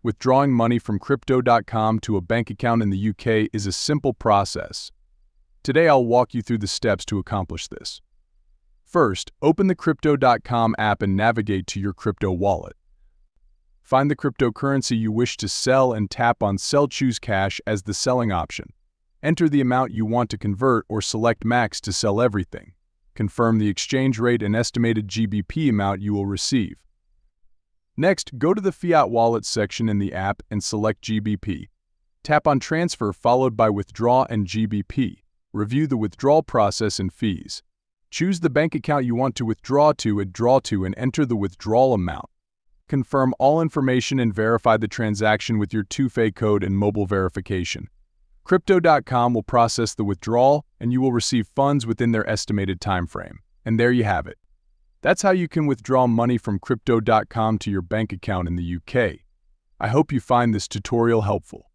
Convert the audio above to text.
Withdrawing money from Crypto.com to a bank account in the UK is a simple process. Today I'll walk you through the steps to accomplish this. First, open the Crypto.com app and navigate to your crypto wallet. Find the cryptocurrency you wish to sell and tap on Sell. Choose Cash as the selling option. Enter the amount you want to convert or select Max to sell everything. Confirm the exchange rate and estimated GBP amount you will receive. Next, go to the Fiat Wallet section in the app and select GBP. Tap on Transfer followed by Withdraw and GBP. Review the withdrawal process and fees. Choose the bank account you want to withdraw to and enter the withdrawal amount. Confirm all information and verify the transaction with your 2FA code and mobile verification. Crypto.com will process the withdrawal and you will receive funds within their estimated time frame. And there you have it. That's how you can withdraw money from Crypto.com to your bank account in the UK. I hope you find this tutorial helpful.